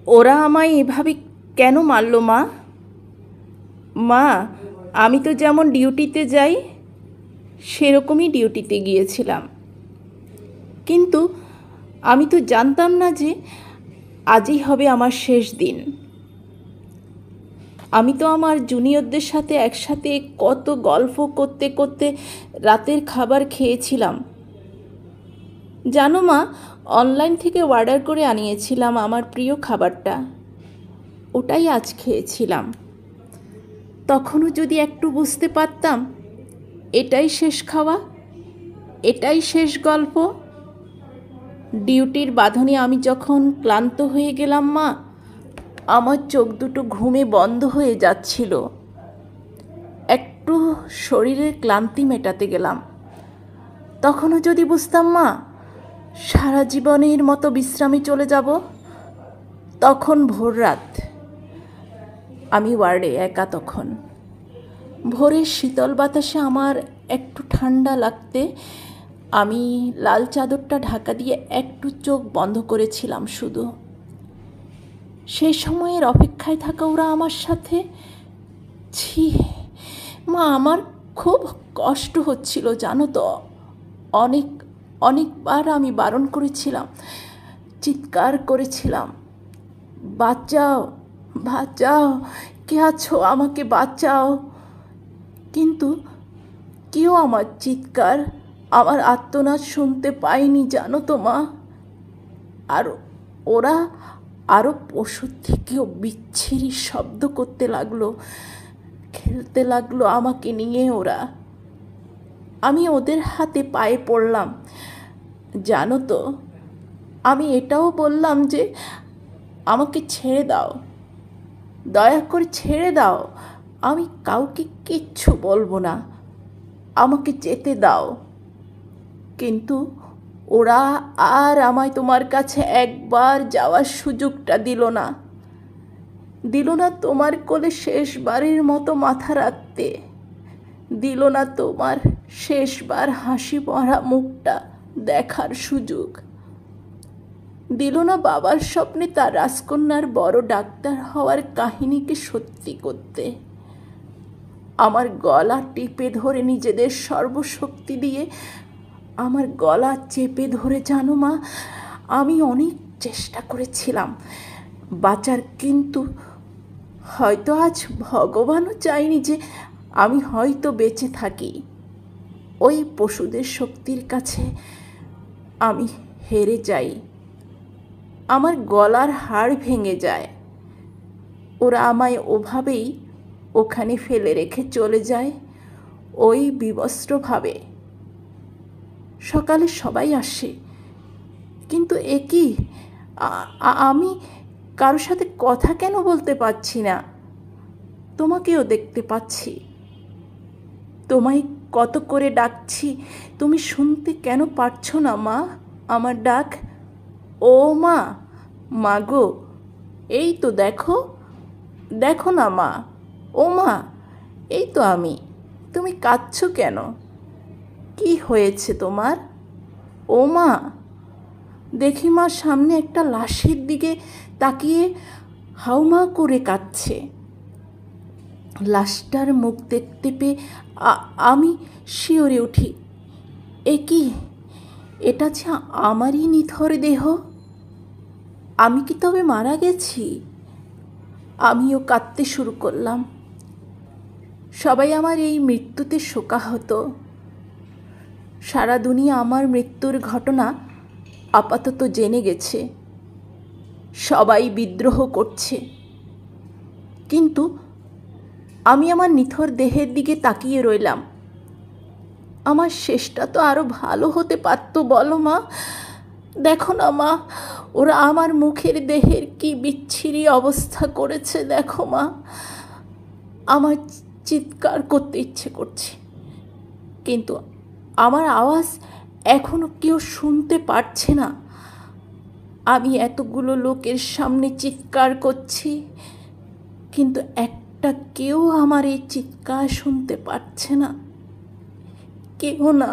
ওরা আমায় এভাবে কেন মারল মা? মা, আমি তো যেমন ডিউটিতে যাই সেরকমই ডিউটিতে গিয়েছিলাম, কিন্তু আমি তো জানতাম না যে আজই হবে আমার শেষ দিন। আমি তো আমার জুনিয়রদের সাথে একসাথে কত গল্প করতে করতে রাতের খাবার খেয়েছিলাম। জানো মা, অনলাইন থেকে অর্ডার করে আনিয়েছিলাম আমার প্রিয় খাবারটা, ওটাই আজ খেয়েছিলাম। তখনও যদি একটু বুঝতে পারতাম এটাই শেষ খাওয়া, এটাই শেষ গল্প। ডিউটির বাঁধনে আমি যখন ক্লান্ত হয়ে গেলাম মা, আমার চোখ দুটো ঘুমে বন্ধ হয়ে যাচ্ছিল। একটু শরীরের ক্লান্তি মেটাতে গেলাম। তখনও যদি বুঝতাম মা সারা জীবনের মতো বিশ্রামে চলে যাব। তখন ভোর রাত, আমি ওয়ার্ডে একা। তখন ভোরের শীতল বাতাসে আমার একটু ঠান্ডা লাগতে আমি লাল চাদরটা ঢাকা দিয়ে একটু চোখ বন্ধ করেছিলাম শুধু। সেই সময়ের অপেক্ষায় থাকা ওরা আমার সাথে, ছি মা, আমার খুব কষ্ট হচ্ছিল জানো তো। অনেকবার আমি বারণ করেছিলাম, চিৎকার করেছিলাম, বাঁচাও বাঁচাও, কে আছো, আমাকে বাঁচাও। কিন্তু কেউ আমার চিৎকার, আমার আর্তনাদ শুনতে পায়নি জানো তো মা। আর ওরা আরও পশুর থেকেও বিচ্ছিরি শব্দ করতে লাগলো, খেলতে লাগলো আমাকে নিয়ে ওরা। আমি ওদের হাতে পায়ে পড়লাম জানো তো। আমি এটাও বললাম যে আমাকে ছেড়ে দাও, দয়া করে ছেড়ে দাও, আমি কাউকে কিচ্ছু বলবো না, আমাকে যেতে দাও। কিন্তু ওরা আর আমায় তোমার কাছে একবার যাওয়ার সুযোগটা দিল না। তোমার কোলে শেষবারের মতো মাথা রাখতে, দিল না তোমার শেষবার হাসি ভরা মুখটা দেখার সুযোগ, দিল না বাবার স্বপ্নে তার রাজকন্যার বড় ডাক্তার হওয়ার কাহিনীকে সত্যি করতে। আমার গলা টিপে ধরে নিজেদের সর্বশক্তি দিয়ে আমার গলা চেপে ধরে, জানো মা, আমি অনেক চেষ্টা করেছিলাম বাঁচার, কিন্তু হয়তো আজ ভগবানও চায়নি যে আমি হয়তো বেঁচে থাকি। ওই পশুদের শক্তির কাছে আমি হেরে যাই, আমার গলার হাড় ভেঙে যায়। ওরা আমায় ওভাবেই ওখানে ফেলে রেখে চলে যায়, ওই বিবস্ত্রভাবে। সকালে সবাই আসে, কিন্তু এ কি, আমি কারোর সাথে কথা কেন বলতে পারছি না? তোমাকেও দেখতে পাচ্ছি, তোমায় কত করে ডাকছি, তুমি শুনতে কেন পারছো না মা আমার ডাক? ও মা, মা গো, এই তো দেখো, দেখো না মা, ও মা, এই তো আমি, তুমি কাঁদছো কেন? কি হয়েছে তোমার? ও মা, দেখি মা সামনে একটা লাশের দিকে তাকিয়ে হাউমা করে কাঁদছে। লাশটার মুখ দেখতে পেয়ে আমি শিওরে উঠি। এ কি, এটা যে আমারই নিথর দেহ, আমি কি তবে মারা গেছি? আমিও কাঁদতে শুরু করলাম। সবাই আমার এই মৃত্যুতে শোকাহত। সারা দুনিয়া আমার মৃত্যুর ঘটনা আপাতত জেনে গেছে, সবাই বিদ্রোহ করছে, কিন্তু আমি আমার নিথর দেহের দিকে তাকিয়ে রইলাম। আমার শেষটা তো আরো ভালো হতে পারতো বলো মা। দেখো না মা, ওরা আমার মুখের দেহের কি বিচ্ছিরি অবস্থা করেছে দেখো মা। আমার চিৎকার করতে ইচ্ছে করছে, কিন্তু আমার আওয়াজ এখনো কেউ শুনতে পারছে না। আমি এতগুলো লোকের সামনে চিৎকার করছি, কিন্তু একটা কেউ আমার এই চিৎকার শুনতে পাচ্ছে না, কেউ না।